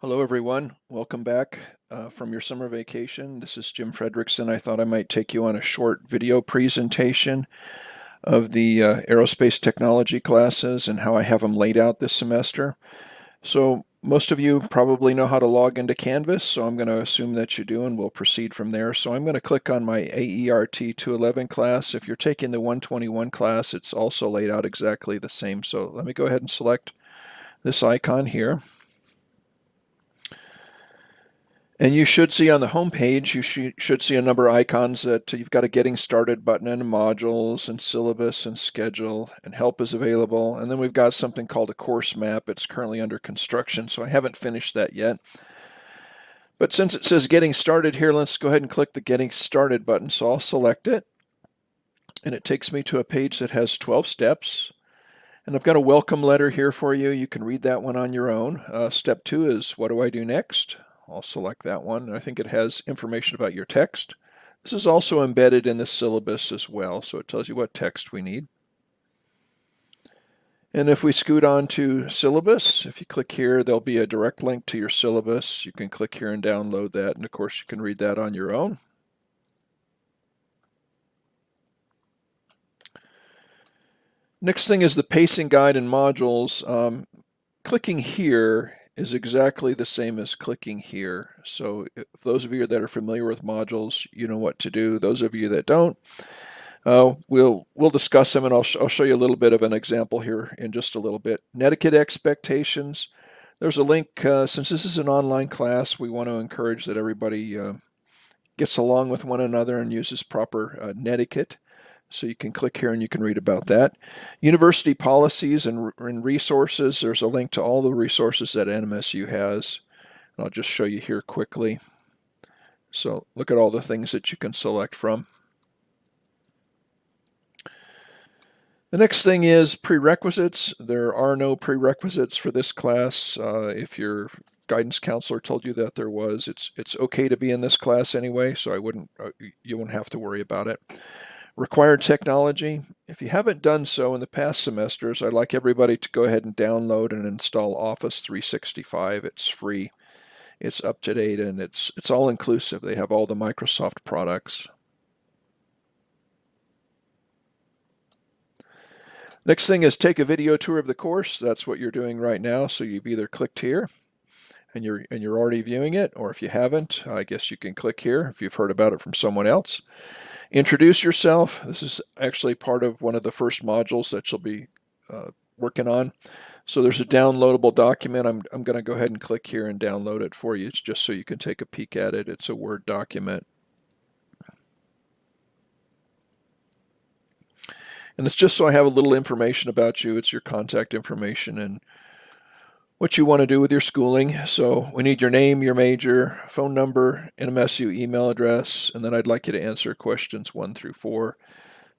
Hello, everyone. Welcome back from your summer vacation. This is Jim Fredrickson. I thought I might take you on a short video presentation of the aerospace technology classes and how I have them laid out this semester. So most of you probably know how to log into Canvas, so I'm going to assume that you do, and we'll proceed from there. So I'm going to click on my AERT 211 class. If you're taking the 121 class, it's also laid out exactly the same. So let me go ahead and select this icon here. And you should see on the home page, you should see a number of icons that you've got a Getting Started button and modules and syllabus and schedule and help is available. And then we've got something called a course map. It's currently under construction, so I haven't finished that yet. But since it says Getting Started here, let's go ahead and click the Getting Started button. So I'll select it, and it takes me to a page that has 12 steps. And I've got a welcome letter here for you. You can read that one on your own. Step 2 is what do I do next? I'll select that one. I think it has information about your text. This is also embedded in the syllabus as well, so it tells you what text we need. And if we scoot on to syllabus, if you click here, there'll be a direct link to your syllabus. You can click here and download that, and of course you can read that on your own. Next thing is the pacing guide and modules. Clicking here is exactly the same as clicking here. So if those of you that are familiar with modules, you know what to do. Those of you that don't, we'll discuss them, and I'll show you a little bit of an example here in just a little bit. Netiquette expectations. There's a link. Since this is an online class, we want to encourage that everybody gets along with one another and uses proper netiquette. So you can click here and you can read about that. University policies and resources. There's a link to all the resources that NMSU has. And I'll just show you here quickly. So look at all the things that you can select from. The next thing is prerequisites. There are no prerequisites for this class. If your guidance counselor told you that there was, it's okay to be in this class anyway, so you wouldn't have to worry about it. Required technology. If you haven't done so in the past semesters, I'd like everybody to go ahead and download and install Office 365. It's free, it's up to date, and it's all inclusive. They have all the Microsoft products. Next thing is take a video tour of the course. That's what you're doing right now. So you've either clicked here and you're already viewing it, or if you haven't, I guess you can click here if you've heard about it from someone else. Introduce yourself. This is actually part of one of the first modules that you'll be working on. So there's a downloadable document. I'm going to go ahead and click here and download it for you. It's just so you can take a peek at it. It's a Word document. And it's just so I have a little information about you. It's your contact information and what you want to do with your schooling. So we need your name, your major, phone number, NMSU email address, and then I'd like you to answer questions 1 through 4.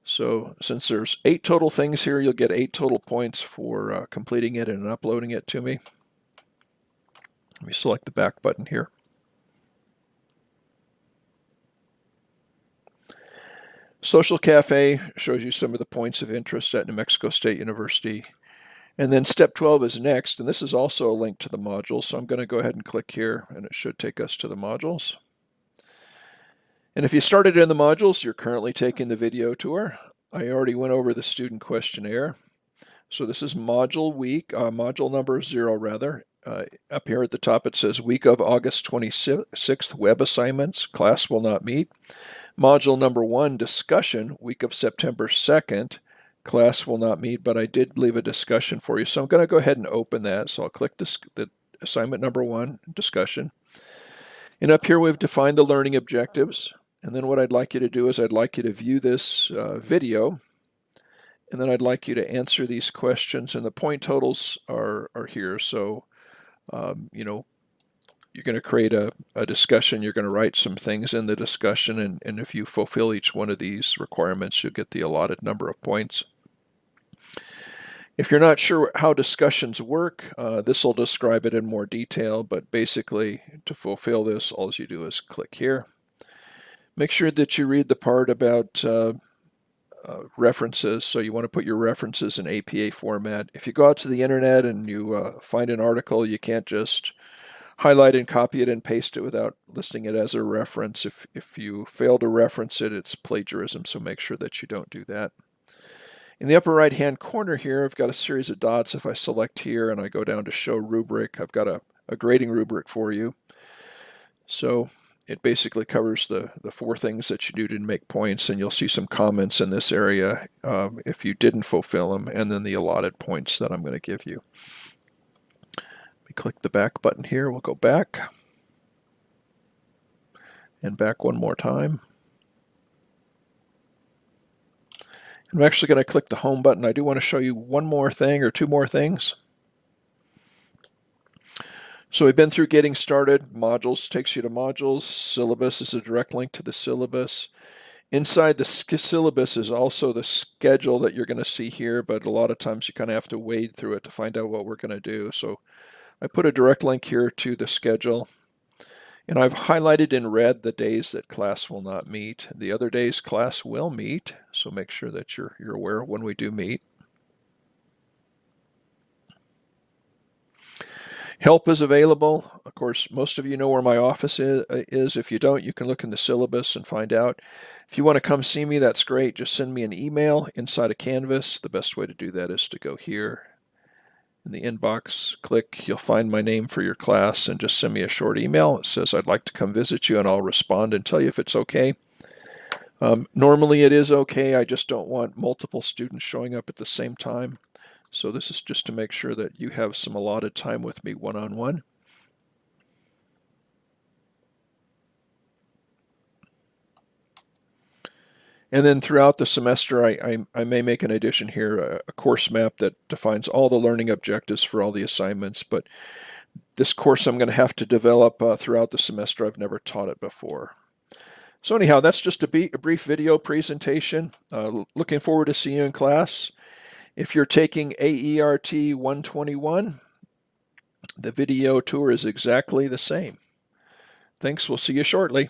So since there's 8 total things here, you'll get 8 total points for completing it and uploading it to me. Let me select the back button here. Social Cafe shows you some of the points of interest at New Mexico State University. And then step 12 is next, and this is also a link to the modules. So I'm going to go ahead and click here, and it should take us to the modules. And if you started in the modules, you're currently taking the video tour. I already went over the student questionnaire. So this is module number 0 rather. Up here at the top it says week of August 26th, web assignments, class will not meet. Module number 1, discussion, week of September 2nd, class will not meet, but I did leave a discussion for you. So I'm going to go ahead and open that. So I'll click the assignment number 1, discussion. And up here we've defined the learning objectives. And then what I'd like you to do is I'd like you to view this video. And then I'd like you to answer these questions. And the point totals are here. So, you know, you're going to create a discussion. You're going to write some things in the discussion. And if you fulfill each one of these requirements, you'll get the allotted number of points. If you're not sure how discussions work, this will describe it in more detail. But basically, to fulfill this, all you do is click here. Make sure that you read the part about references. So you want to put your references in APA format. If you go out to the internet and you find an article, you can't just highlight and copy it and paste it without listing it as a reference. If you fail to reference it, it's plagiarism, so make sure that you don't do that. In the upper right hand corner here, I've got a series of dots. If I select here and I go down to show rubric, I've got a grading rubric for you. So it basically covers the 4 things that you do to make points, and you'll see some comments in this area if you didn't fulfill them, and then the allotted points that I'm going to give you. We click the back button here. We'll go back and back one more time. I'm actually going to click the home button. I do want to show you one more thing or 2 more things. So we've been through getting started. Modules takes you to modules. Syllabus is a direct link to the syllabus. Inside the syllabus is also the schedule that you're going to see here, but a lot of times you kind of have to wade through it to find out what we're going to do. So I put a direct link here to the schedule, and I've highlighted in red the days that class will not meet. The other days class will meet, so make sure that you're aware when we do meet. Help is available. Of course, most of you know where my office is. If you don't, you can look in the syllabus and find out. If you want to come see me, that's great. Just send me an email inside of Canvas. The best way to do that is to go here in the inbox, click, you'll find my name for your class, and just send me a short email. It says I'd like to come visit you, and I'll respond and tell you if it's okay. Normally it is okay. I just don't want multiple students showing up at the same time. So this is just to make sure that you have some allotted time with me one-on-one. And then throughout the semester, I may make an addition here, a course map that defines all the learning objectives for all the assignments. But this course I'm going to have to develop throughout the semester. I've never taught it before. So anyhow, that's just a brief video presentation. Looking forward to seeing you in class. If you're taking AERT 121, the video tour is exactly the same. Thanks. We'll see you shortly.